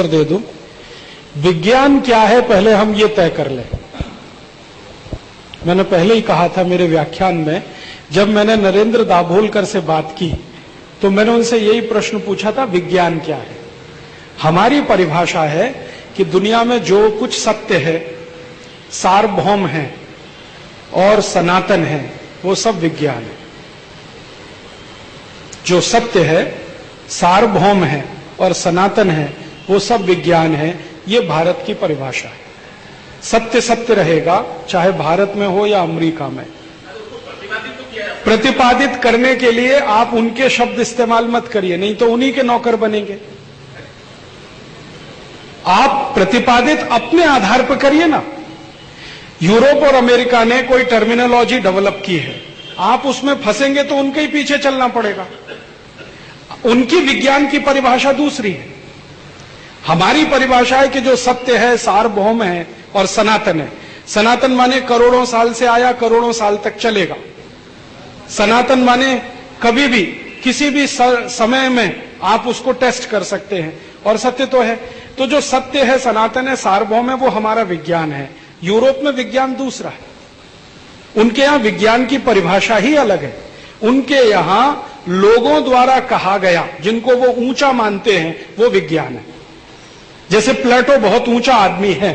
दे दूं। विज्ञान क्या है पहले हम ये तय कर लें। मैंने पहले ही कहा था मेरे व्याख्यान में, जब मैंने नरेंद्र दाभोलकर से बात की तो मैंने उनसे यही प्रश्न पूछा था, विज्ञान क्या है। हमारी परिभाषा है कि दुनिया में जो कुछ सत्य है, सार्वभौम है और सनातन है, वो सब विज्ञान है। जो सत्य है, सार्वभौम है और सनातन है, वो सब विज्ञान है। ये भारत की परिभाषा है। सत्य सत्य रहेगा, चाहे भारत में हो या अमेरिका में। प्रतिपादित करने के लिए आप उनके शब्द इस्तेमाल मत करिए, नहीं तो उन्हीं के नौकर बनेंगे। आप प्रतिपादित अपने आधार पर करिए ना। यूरोप और अमेरिका ने कोई टर्मिनोलॉजी डेवलप की है, आप उसमें फंसेंगे तो उनके ही पीछे चलना पड़ेगा। उनकी विज्ञान की परिभाषा दूसरी है। हमारी परिभाषा है कि जो सत्य है, सार्वभौम है और सनातन है। सनातन माने करोड़ों साल से आया, करोड़ों साल तक चलेगा। सनातन माने कभी भी किसी भी समय में आप उसको टेस्ट कर सकते हैं, और सत्य तो है। तो जो सत्य है, सनातन है, सार्वभौम है, वो हमारा विज्ञान है। यूरोप में विज्ञान दूसरा है। उनके यहां विज्ञान की परिभाषा ही अलग है। उनके यहां लोगों द्वारा कहा गया, जिनको वो ऊंचा मानते हैं, वो विज्ञान है। जैसे प्लेटो बहुत ऊंचा आदमी है,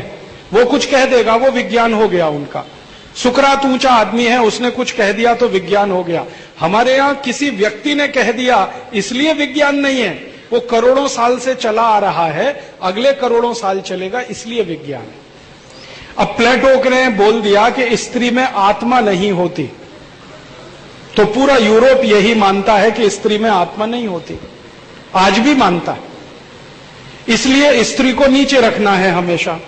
वो कुछ कह देगा, वो विज्ञान हो गया उनका। सुकरात ऊंचा आदमी है, उसने कुछ कह दिया तो विज्ञान हो गया। हमारे यहां किसी व्यक्ति ने कह दिया इसलिए विज्ञान नहीं है, वो करोड़ों साल से चला आ रहा है, अगले करोड़ों साल चलेगा, इसलिए विज्ञान है। अब प्लेटो ने बोल दिया कि स्त्री में आत्मा नहीं होती, तो पूरा यूरोप यही मानता है कि स्त्री में आत्मा नहीं होती, आज भी मानता है। इसलिए स्त्री को नीचे रखना है हमेशा।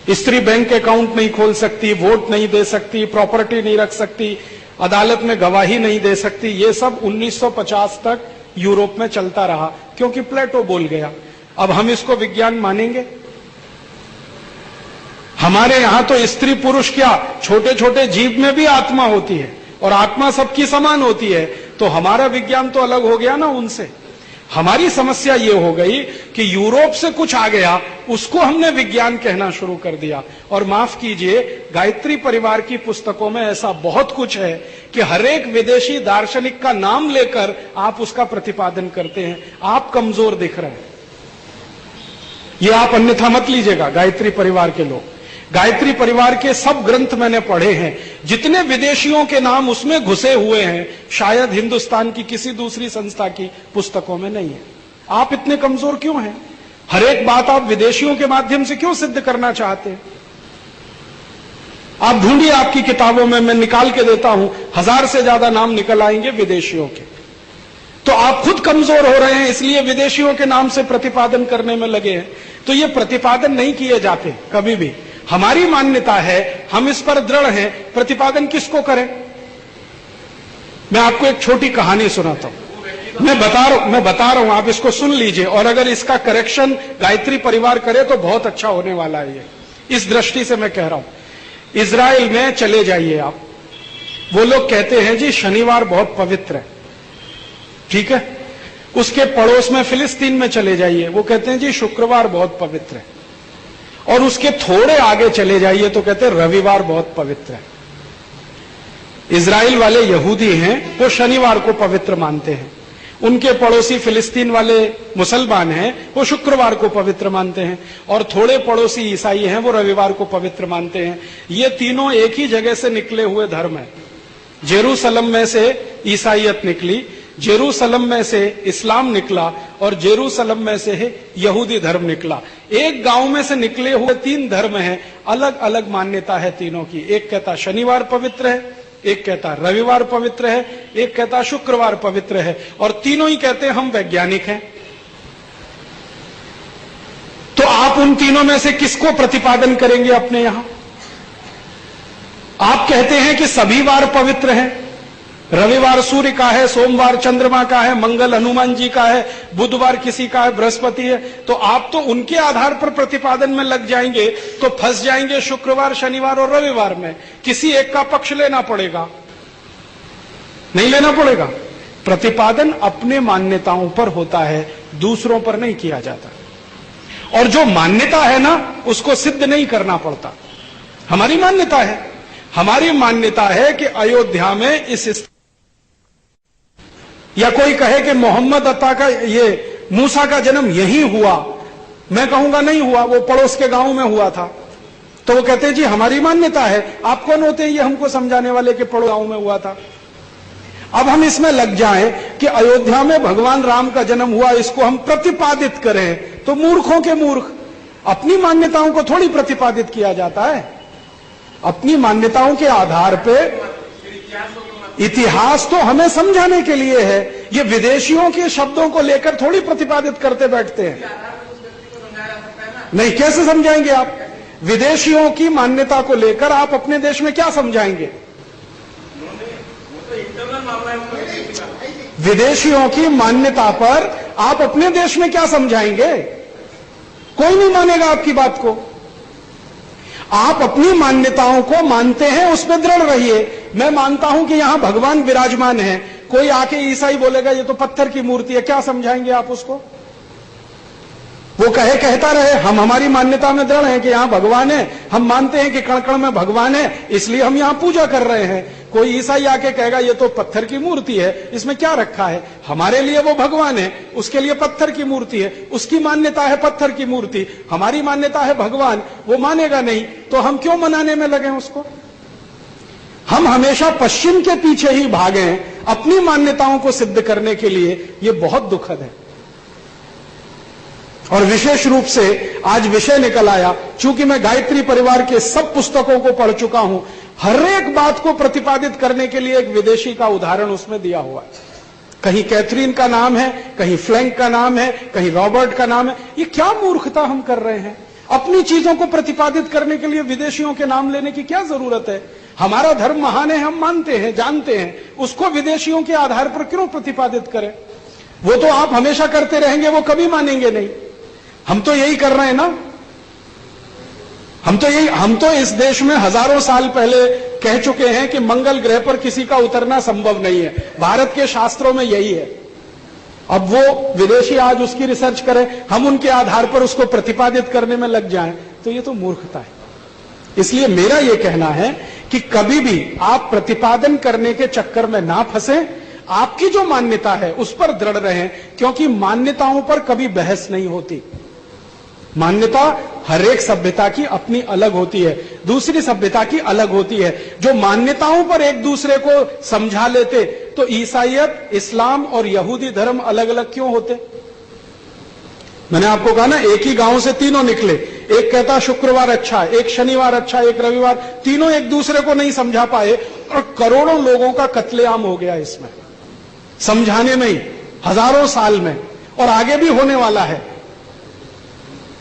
स्त्री बैंक अकाउंट नहीं खोल सकती, वोट नहीं दे सकती, प्रॉपर्टी नहीं रख सकती, अदालत में गवाही नहीं दे सकती। ये सब 1950 तक यूरोप में चलता रहा, क्योंकि प्लेटो बोल गया। अब हम इसको विज्ञान मानेंगे? हमारे यहां तो स्त्री पुरुष क्या, छोटे छोटे जीव में भी आत्मा होती है, और आत्मा सबकी समान होती है। तो हमारा विज्ञान तो अलग हो गया ना उनसे। हमारी समस्या ये हो गई कि यूरोप से कुछ आ गया, उसको हमने विज्ञान कहना शुरू कर दिया। और माफ कीजिए, गायत्री परिवार की पुस्तकों में ऐसा बहुत कुछ है कि हर एक विदेशी दार्शनिक का नाम लेकर आप उसका प्रतिपादन करते हैं। आप कमजोर दिख रहे हैं, ये आप अन्यथा मत लीजिएगा। गायत्री परिवार के लोग, गायत्री परिवार के सब ग्रंथ मैंने पढ़े हैं। जितने विदेशियों के नाम उसमें घुसे हुए हैं, शायद हिंदुस्तान की किसी दूसरी संस्था की पुस्तकों में नहीं है। आप इतने कमजोर क्यों हैं? हर एक बात आप विदेशियों के माध्यम से क्यों सिद्ध करना चाहते हैं? आप ढूंढिए आपकी किताबों में, मैं निकाल के देता हूं, 1000 से ज्यादा नाम निकल आएंगे विदेशियों के। तो आप खुद कमजोर हो रहे हैं, इसलिए विदेशियों के नाम से प्रतिपादन करने में लगे हैं। तो ये प्रतिपादन नहीं किए जाते कभी भी। हमारी मान्यता है, हम इस पर दृढ़ हैं, प्रतिपादन किसको करें? मैं आपको एक छोटी कहानी सुनाता हूं। मैं बता रहा हूं, आप इसको सुन लीजिए, और अगर इसका करेक्शन गायत्री परिवार करे तो बहुत अच्छा होने वाला है। ये इस दृष्टि से मैं कह रहा हूं। इजराइल में चले जाइए आप, वो लोग कहते हैं जी शनिवार बहुत पवित्र है, ठीक है। उसके पड़ोस में फिलिस्तीन में चले जाइए, वो कहते हैं जी शुक्रवार बहुत पवित्र है। और उसके थोड़े आगे चले जाइए तो कहते हैं रविवार बहुत पवित्र है। इजराइल वाले यहूदी हैं, वो शनिवार को पवित्र मानते हैं। उनके पड़ोसी फिलिस्तीन वाले मुसलमान हैं, वो शुक्रवार को पवित्र मानते हैं। और थोड़े पड़ोसी ईसाई हैं, वो रविवार को पवित्र मानते हैं। ये तीनों एक ही जगह से निकले हुए धर्म है। जेरूसलम में से ईसाईयत निकली, जेरूसलम में से इस्लाम निकला, और जेरूसलम में से यहूदी धर्म निकला। एक गांव में से निकले हुए 3 धर्म हैं, अलग अलग मान्यता है तीनों की। एक कहता शनिवार पवित्र है, एक कहता रविवार पवित्र है, एक कहता शुक्रवार पवित्र है, और तीनों ही कहते हैं हम वैज्ञानिक हैं। तो आप उन तीनों में से किसको प्रतिपादन करेंगे अपने यहां? आप कहते हैं कि सभी वार पवित्र हैं, रविवार सूर्य का है, सोमवार चंद्रमा का है, मंगल हनुमान जी का है, बुधवार किसी का है, बृहस्पति है। तो आप तो उनके आधार पर प्रतिपादन में लग जाएंगे, तो फंस जाएंगे शुक्रवार, शनिवार और रविवार में। किसी एक का पक्ष लेना पड़ेगा, नहीं लेना पड़ेगा। प्रतिपादन अपने मान्यताओं पर होता है, दूसरों पर नहीं किया जाता। और जो मान्यता है ना, उसको सिद्ध नहीं करना पड़ता। हमारी मान्यता है, हमारी मान्यता है कि अयोध्या में इस या कोई कहे कि मोहम्मद अता का, ये मूसा का जन्म यहीं हुआ, मैं कहूंगा नहीं हुआ, वो पड़ोस के गांव में हुआ था। तो वो कहते हैं जी हमारी मान्यता है। आप कौन होते हैं ये हमको समझाने वाले कि पड़ोस गांव में हुआ था। अब हम इसमें लग जाएं कि अयोध्या में भगवान राम का जन्म हुआ, इसको हम प्रतिपादित करें, तो मूर्खों के मूर्ख। अपनी मान्यताओं को थोड़ी प्रतिपादित किया जाता है। अपनी मान्यताओं के आधार पे इतिहास तो हमें समझाने के लिए है, ये विदेशियों के शब्दों को लेकर थोड़ी प्रतिपादित करते बैठते हैं। नहीं, कैसे समझाएंगे आप? विदेशियों की मान्यता को लेकर आप अपने देश में क्या समझाएंगे? विदेशियों की मान्यता पर आप अपने देश में क्या समझाएंगे? कोई नहीं मानेगा आपकी बात को। आप अपनी मान्यताओं को मानते हैं, उस पर दृढ़ रहिए। मैं मानता हूं कि यहां भगवान विराजमान है, कोई आके ईसाई बोलेगा ये तो पत्थर की मूर्ति है, क्या समझाएंगे आप उसको? वो कहता रहे हम हमारी मान्यता में दृढ़ हैं कि यहां भगवान है, हम मानते हैं कि कण कण में भगवान है, इसलिए हम यहां पूजा कर रहे हैं। कोई ईसाई आके कहेगा ये तो पत्थर की मूर्ति है, इसमें क्या रखा है? हमारे लिए वो भगवान है, उसके लिए पत्थर की मूर्ति है, उसकी मान्यता है पत्थर की मूर्ति, हमारी मान्यता है भगवान, वो मानेगा नहीं, तो हम क्यों मनाने में लगे उसको? हम हमेशा पश्चिम के पीछे ही भागे अपनी मान्यताओं को सिद्ध करने के लिए। ये बहुत दुखद है। और विशेष रूप से आज विषय निकल आया, चूंकि मैं गायत्री परिवार के सब पुस्तकों को पढ़ चुका हूं, हर एक बात को प्रतिपादित करने के लिए एक विदेशी का उदाहरण उसमें दिया हुआ है। कहीं कैथरीन का नाम है, कहीं फ्लैंक का नाम है, कहीं रॉबर्ट का नाम है। ये क्या मूर्खता हम कर रहे हैं? अपनी चीजों को प्रतिपादित करने के लिए विदेशियों के नाम लेने की क्या जरूरत है? हमारा धर्म महान है, हम मानते हैं, जानते हैं, उसको विदेशियों के आधार पर क्यों प्रतिपादित करें? वो तो आप हमेशा करते रहेंगे, वो कभी मानेंगे नहीं। हम तो यही कर रहे हैं ना। हम तो इस देश में हजारों साल पहले कह चुके हैं कि मंगल ग्रह पर किसी का उतरना संभव नहीं है। भारत के शास्त्रों में यही है। अब वो विदेशी आज उसकी रिसर्च करें, हम उनके आधार पर उसको प्रतिपादित करने में लग जाएं, तो ये तो मूर्खता है। इसलिए मेरा यह कहना है कि कभी भी आप प्रतिपादन करने के चक्कर में ना फंसे, आपकी जो मान्यता है उस पर दृढ़ रहें, क्योंकि मान्यताओं पर कभी बहस नहीं होती। मान्यता हर एक सभ्यता की अपनी अलग होती है, दूसरी सभ्यता की अलग होती है। जो मान्यताओं पर एक दूसरे को समझा लेते, तो ईसाईयत, इस्लाम और यहूदी धर्म अलग अलग क्यों होते? मैंने आपको कहा ना, एक ही गांव से तीनों निकले। एक कहता शुक्रवार अच्छा, एक शनिवार अच्छा, एक रविवार, तीनों एक दूसरे को नहीं समझा पाए और करोड़ों लोगों का कत्लेआम हो गया इसमें, समझाने में ही, हजारों साल में, और आगे भी होने वाला है।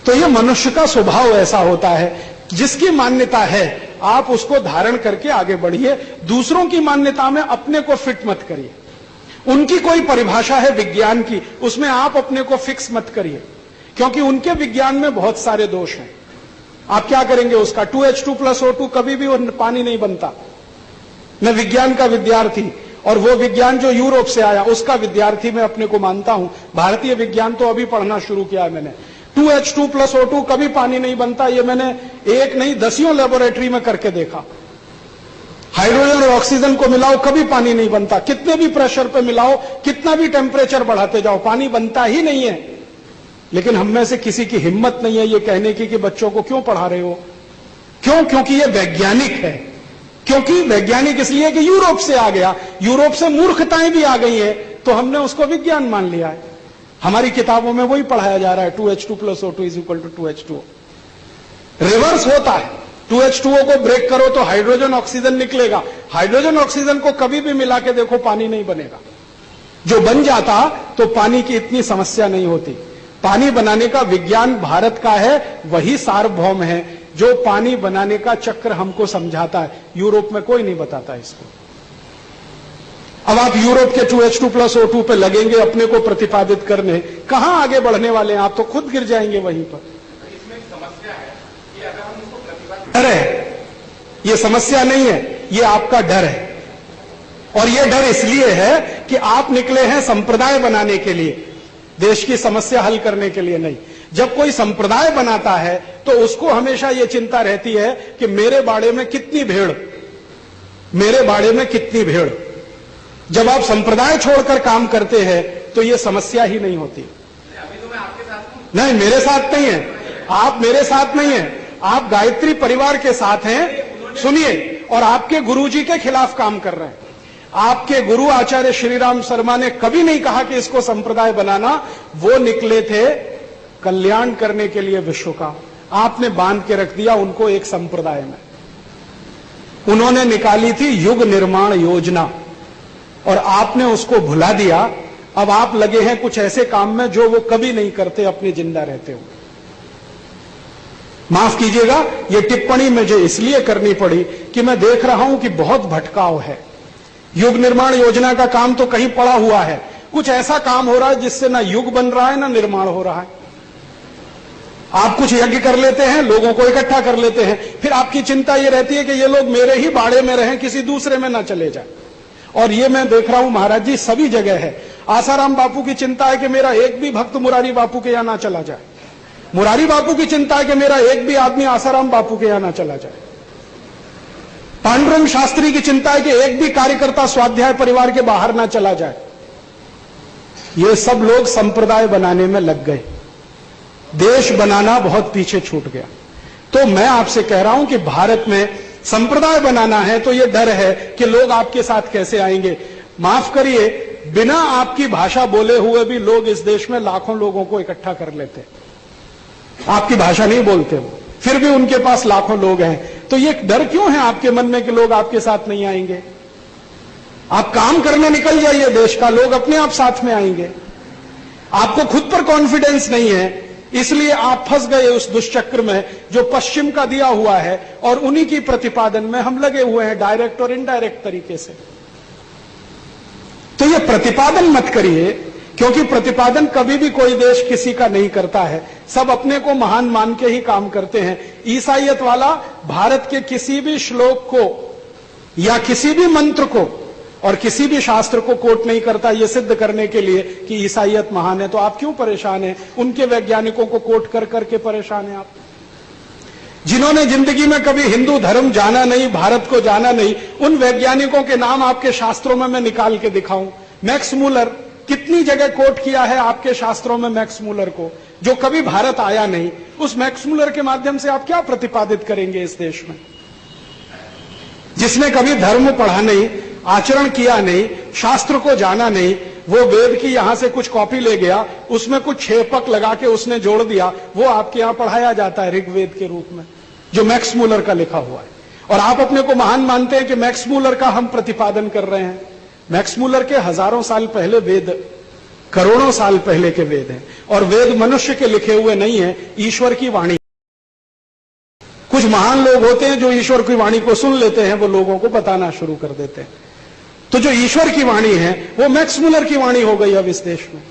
तो यह मनुष्य का स्वभाव ऐसा होता है। जिसकी मान्यता है आप उसको धारण करके आगे बढ़िए, दूसरों की मान्यता में अपने को फिट मत करिए। उनकी कोई परिभाषा है विज्ञान की, उसमें आप अपने को फिक्स मत करिए, क्योंकि उनके विज्ञान में बहुत सारे दोष हैं। आप क्या करेंगे उसका? 2H2+O2 कभी भी वो पानी नहीं बनता। मैं विज्ञान का विद्यार्थी, और वो विज्ञान जो यूरोप से आया उसका विद्यार्थी मैं अपने को मानता हूं। भारतीय विज्ञान तो अभी पढ़ना शुरू किया है मैंने। 2H2+O2 कभी पानी नहीं बनता, ये मैंने एक नहीं दसियों लेबोरेटरी में करके देखा। हाइड्रोजन और ऑक्सीजन को मिलाओ, कभी पानी नहीं बनता। कितने भी प्रेशर पे मिलाओ, कितना भी टेम्परेचर बढ़ाते जाओ, पानी बनता ही नहीं है। लेकिन हम में से किसी की हिम्मत नहीं है ये कहने की कि बच्चों को क्यों पढ़ा रहे हो। क्यों? क्योंकि ये वैज्ञानिक है। क्योंकि वैज्ञानिक इसलिए कि यूरोप से आ गया, यूरोप से मूर्खताएं भी आ गई है, तो हमने उसको विज्ञान मान लिया है। हमारी किताबों में वही पढ़ाया जा रहा है, 2H2+O2 = 2H2O। रिवर्स होता है, 2H2O को ब्रेक करो तो हाइड्रोजन ऑक्सीजन निकलेगा। हाइड्रोजन ऑक्सीजन को कभी भी मिला के देखो, पानी नहीं बनेगा। जो बन जाता तो पानी की इतनी समस्या नहीं होती। पानी बनाने का विज्ञान भारत का है, वही सार्वभौम है जो पानी बनाने का चक्र हमको समझाता है। यूरोप में कोई नहीं बताता इसको। अब आप यूरोप के 2H2+O2 पे लगेंगे अपने को प्रतिपादित करने, कहां आगे बढ़ने वाले हैं? आप तो खुद गिर जाएंगे वहीं पर। इसमें एक समस्या है कि अगर हम उसको प्रतिपादित, डर है, ये समस्या नहीं है, ये आपका डर है। और ये डर इसलिए है कि आप निकले हैं संप्रदाय बनाने के लिए, देश की समस्या हल करने के लिए नहीं। जब कोई संप्रदाय बनाता है तो उसको हमेशा यह चिंता रहती है कि मेरे बाड़े में कितनी भेड़, मेरे बाड़े में कितनी भेड़। जब आप संप्रदाय छोड़कर काम करते हैं तो यह समस्या ही नहीं होती। अभी तो मैं आपके साथ हूं। नहीं, मेरे साथ नहीं है, आप मेरे साथ नहीं है, आप गायत्री परिवार के साथ हैं। सुनिए, और आपके गुरुजी के खिलाफ काम कर रहे हैं। आपके गुरु आचार्य श्रीराम शर्मा ने कभी नहीं कहा कि इसको संप्रदाय बनाना, वो निकले थे कल्याण करने के लिए विश्व का। आपने बांध के रख दिया उनको एक संप्रदाय में। उन्होंने निकाली थी युग निर्माण योजना और आपने उसको भुला दिया। अब आप लगे हैं कुछ ऐसे काम में जो वो कभी नहीं करते अपने जिंदा रहते हुए। माफ कीजिएगा, ये टिप्पणी मुझे इसलिए करनी पड़ी कि मैं देख रहा हूं कि बहुत भटकाव है। युग निर्माण योजना का काम तो कहीं पड़ा हुआ है, कुछ ऐसा काम हो रहा है जिससे ना युग बन रहा है ना निर्माण हो रहा है। आप कुछ यज्ञ कर लेते हैं, लोगों को इकट्ठा कर लेते हैं, फिर आपकी चिंता यह रहती है कि ये लोग मेरे ही बाड़े में रहें, किसी दूसरे में ना चले जाए। और ये मैं देख रहा हूं महाराज जी सभी जगह है। आसाराम बापू की चिंता है कि मेरा एक भी भक्त मुरारी बापू के यहां ना चला जाए। मुरारी बापू की चिंता है कि मेरा एक भी आदमी आसाराम बापू के यहां ना चला जाए। पांडुरंग शास्त्री की चिंता है कि एक भी कार्यकर्ता स्वाध्याय परिवार के बाहर ना चला जाए। ये सब लोग संप्रदाय बनाने में लग गए, देश बनाना बहुत पीछे छूट गया। तो मैं आपसे कह रहा हूं कि भारत में संप्रदाय बनाना है तो यह डर है कि लोग आपके साथ कैसे आएंगे। माफ करिए, बिना आपकी भाषा बोले हुए भी लोग इस देश में लाखों लोगों को इकट्ठा कर लेते। आपकी भाषा नहीं बोलते वो, फिर भी उनके पास लाखों लोग हैं। तो ये डर क्यों है आपके मन में कि लोग आपके साथ नहीं आएंगे? आप काम करने निकल जाइए देश का, लोग अपने आप साथ में आएंगे। आपको खुद पर कॉन्फिडेंस नहीं है, इसलिए आप फंस गए उस दुष्चक्र में जो पश्चिम का दिया हुआ है, और उन्हीं की प्रतिपादन में हम लगे हुए हैं डायरेक्ट और इनडायरेक्ट तरीके से। तो ये प्रतिपादन मत करिए, क्योंकि प्रतिपादन कभी भी कोई देश किसी का नहीं करता है। सब अपने को महान मान के ही काम करते हैं। ईसाईयत वाला भारत के किसी भी श्लोक को या किसी भी मंत्र को और किसी भी शास्त्र को कोट नहीं करता यह सिद्ध करने के लिए कि ईसाईयत महान है। तो आप क्यों परेशान हैं? उनके वैज्ञानिकों को कोट कर करके परेशान हैं आप, जिन्होंने जिंदगी में कभी हिंदू धर्म जाना नहीं, भारत को जाना नहीं। उन वैज्ञानिकों के नाम आपके शास्त्रों में मैं निकाल के दिखाऊं। मैक्स मूलर, कितनी जगह कोट किया है आपके शास्त्रों में मैक्स मूलर को, जो कभी भारत आया नहीं। उस मैक्स मूलर के माध्यम से आप क्या प्रतिपादित करेंगे इस देश में? जिसने कभी धर्म पढ़ा नहीं, आचरण किया नहीं, शास्त्र को जाना नहीं, वो वेद की यहां से कुछ कॉपी ले गया, उसमें कुछ छेपक लगा के उसने जोड़ दिया, वो आपके यहां पढ़ाया जाता है ऋग्वेद के रूप में, जो मैक्स मूलर का लिखा हुआ है। और आप अपने को महान मानते हैं कि मैक्स मूलर का हम प्रतिपादन कर रहे हैं। मैक्स मूलर के हजारों साल पहले वेद, करोड़ों साल पहले के वेद हैं, और वेद मनुष्य के लिखे हुए नहीं है, ईश्वर की वाणी। कुछ महान लोग होते हैं जो ईश्वर की वाणी को सुन लेते हैं, वो लोगों को बताना शुरू कर देते हैं। तो जो ईश्वर की वाणी है वो मैक्स मूलर की वाणी हो गई अब इस देश में।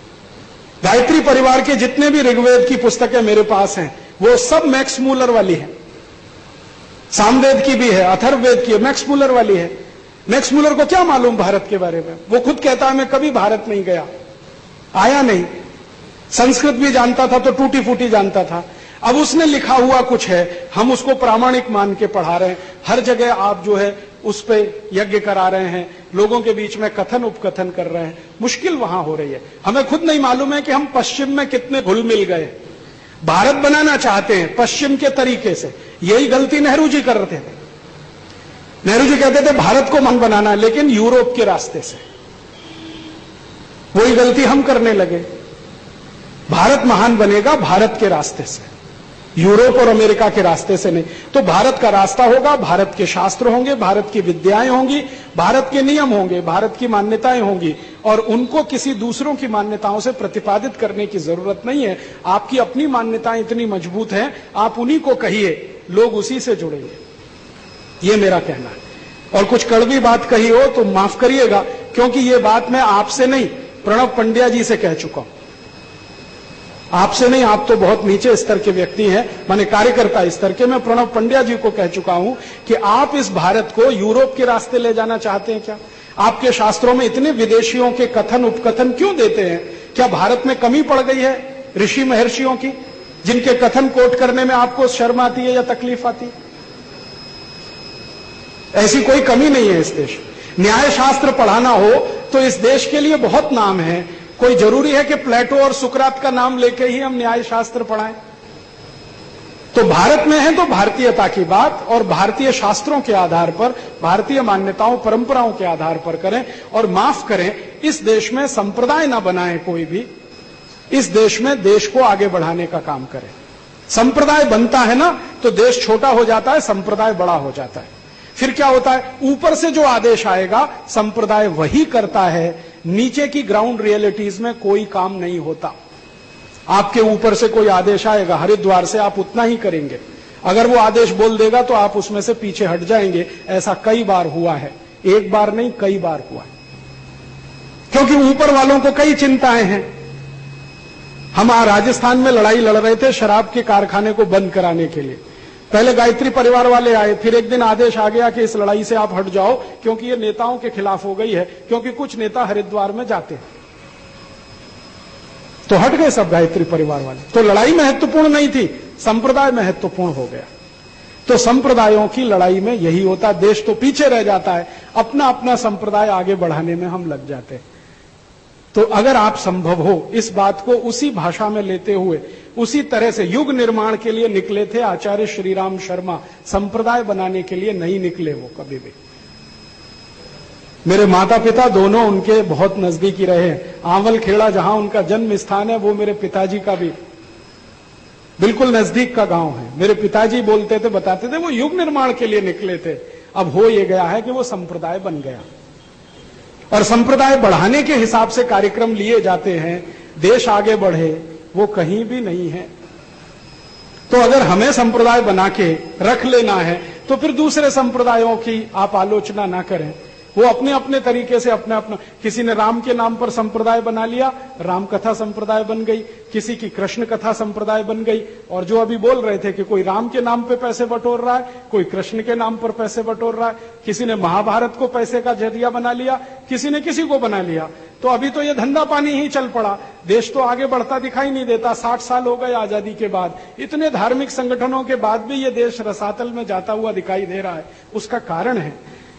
गायत्री परिवार के जितने भी ऋग्वेद की पुस्तकें मेरे पास हैं वो सब मैक्स मूलर वाली है। सामवेद की भी है, अथर्ववेद की है, मैक्स मूलर वाली है। मैक्स मूलर को क्या मालूम भारत के बारे में? वो खुद कहता है मैं कभी भारत नहीं गया, आया नहीं। संस्कृत भी जानता था तो टूटी फूटी जानता था। अब उसने लिखा हुआ कुछ है, हम उसको प्रामाणिक मान के पढ़ा रहे हैं। हर जगह आप जो है उस पे यज्ञ करा रहे हैं, लोगों के बीच में कथन उपकथन कर रहे हैं। मुश्किल वहां हो रही है। हमें खुद नहीं मालूम है कि हम पश्चिम में कितने घुल मिल गए। भारत बनाना चाहते हैं पश्चिम के तरीके से। यही गलती नेहरू जी कर रहे थे। नेहरू जी कहते थे भारत को महान बनाना, लेकिन यूरोप के रास्ते से। वही गलती हम करने लगे। भारत महान बनेगा भारत के रास्ते से, यूरोप और अमेरिका के रास्ते से नहीं। तो भारत का रास्ता होगा, भारत के शास्त्र होंगे, भारत की विद्याएं होंगी, भारत के नियम होंगे, भारत की मान्यताएं होंगी, और उनको किसी दूसरों की मान्यताओं से प्रतिपादित करने की जरूरत नहीं है। आपकी अपनी मान्यताएं इतनी मजबूत हैं, आप उन्हीं को कहिए, लोग उसी से जुड़ेंगे। ये मेरा कहना है। और कुछ कड़वी बात कही हो तो माफ करिएगा, क्योंकि ये बात मैं आपसे नहीं प्रणव पंड्या जी से कह चुका हूं। आपसे नहीं, आप तो बहुत नीचे स्तर के व्यक्ति हैं, माने कार्यकर्ता स्तर के। मैं प्रणव पंड्या जी को कह चुका हूं कि आप इस भारत को यूरोप के रास्ते ले जाना चाहते हैं क्या? आपके शास्त्रों में इतने विदेशियों के कथन उपकथन क्यों देते हैं? क्या भारत में कमी पड़ गई है ऋषि महर्षियों की? जिनके कथन कोट करने में आपको शर्म आती है या तकलीफ आती है? ऐसी कोई कमी नहीं है इस देश में। न्याय शास्त्र पढ़ाना हो तो इस देश के लिए बहुत नाम है। कोई जरूरी है कि प्लेटो और सुकरात का नाम लेके ही हम न्याय शास्त्र पढ़ाएं? तो भारत में है तो भारतीयता की बात और भारतीय शास्त्रों के आधार पर, भारतीय मान्यताओं परंपराओं के आधार पर करें। और माफ करें, इस देश में संप्रदाय ना बनाए कोई भी, इस देश में देश को आगे बढ़ाने का काम करें। संप्रदाय बनता है ना तो देश छोटा हो जाता है, संप्रदाय बड़ा हो जाता है। फिर क्या होता है, ऊपर से जो आदेश आएगा संप्रदाय वही करता है, नीचे की ग्राउंड रियलिटीज में कोई काम नहीं होता। आपके ऊपर से कोई आदेश आएगा, हरिद्वार से आप उतना ही करेंगे, अगर वो आदेश बोल देगा तो आप उसमें से पीछे हट जाएंगे। ऐसा कई बार हुआ है, एक बार नहीं कई बार हुआ है, क्योंकि ऊपर वालों को कई चिंताएं हैं। हम राजस्थान में लड़ाई लड़ रहे थे शराब के कारखाने को बंद कराने के लिए। पहले गायत्री परिवार वाले आए, फिर एक दिन आदेश आ गया कि इस लड़ाई से आप हट जाओ क्योंकि ये नेताओं के खिलाफ हो गई है, क्योंकि कुछ नेता हरिद्वार में जाते हैं। तो हट गए सब गायत्री परिवार वाले। तो लड़ाई महत्वपूर्ण नहीं थी, संप्रदाय महत्वपूर्ण हो गया। तो संप्रदायों की लड़ाई में यही होता, देश तो पीछे रह जाता है, अपना अपना संप्रदाय आगे बढ़ाने में हम लग जाते हैं। तो अगर आप संभव हो इस बात को उसी भाषा में लेते हुए, उसी तरह से युग निर्माण के लिए निकले थे आचार्य श्रीराम शर्मा, संप्रदाय बनाने के लिए नहीं निकले वो कभी भी। मेरे माता पिता दोनों उनके बहुत नजदीकी रहे। आंवल खेड़ा जहां उनका जन्म स्थान है वो मेरे पिताजी का भी बिल्कुल नजदीक का गांव है। मेरे पिताजी बोलते थे, बताते थे, वो युग निर्माण के लिए निकले थे। अब हो ये गया है कि वो संप्रदाय बन गया और संप्रदाय बढ़ाने के हिसाब से कार्यक्रम लिए जाते हैं, देश आगे बढ़े, वो कहीं भी नहीं है। तो अगर हमें संप्रदाय बना के रख लेना है तो फिर दूसरे संप्रदायों की आप आलोचना ना करें। वो अपने अपने तरीके से अपना अपना, किसी ने राम के नाम पर संप्रदाय बना लिया, राम कथा संप्रदाय बन गई, किसी की कृष्ण कथा संप्रदाय बन गई। और जो अभी बोल रहे थे कि कोई राम के नाम पे पैसे बटोर रहा है, कोई कृष्ण के नाम पर पैसे बटोर रहा है, किसी ने महाभारत को पैसे का जरिया बना लिया, किसी ने किसी को बना लिया। तो अभी तो ये धंधा पानी ही चल पड़ा, देश तो आगे बढ़ता दिखाई नहीं देता। 60 साल हो गए आजादी के बाद, इतने धार्मिक संगठनों के बाद भी ये देश रसातल में जाता हुआ दिखाई दे रहा है। उसका कारण है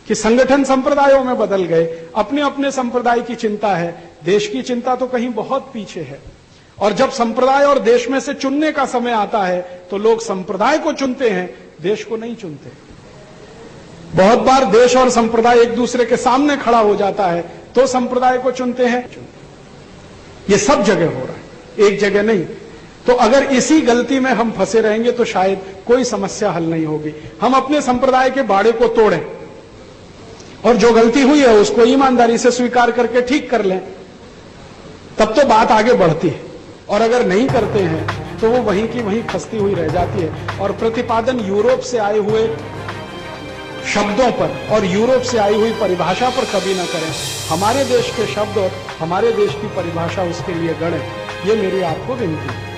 कि संगठन संप्रदायों में बदल गए, अपने अपने संप्रदाय की चिंता है, देश की चिंता तो कहीं बहुत पीछे है। और जब संप्रदाय और देश में से चुनने का समय आता है तो लोग संप्रदाय को चुनते हैं, देश को नहीं चुनते। बहुत बार देश और संप्रदाय एक दूसरे के सामने खड़ा हो जाता है तो संप्रदाय को चुनते हैं। ये सब जगह हो रहा है, एक जगह नहीं। तो अगर इसी गलती में हम फंसे रहेंगे तो शायद कोई समस्या हल नहीं होगी। हम अपने संप्रदाय के बाड़े को तोड़ें और जो गलती हुई है उसको ईमानदारी से स्वीकार करके ठीक कर लें, तब तो बात आगे बढ़ती है। और अगर नहीं करते हैं तो वो वहीं की वहीं फंसती हुई रह जाती है। और प्रतिपादन यूरोप से आए हुए शब्दों पर और यूरोप से आई हुई परिभाषा पर कभी ना करें। हमारे देश के शब्द और हमारे देश की परिभाषा उसके लिए गढ़ें, ये मेरी आपको विनती है।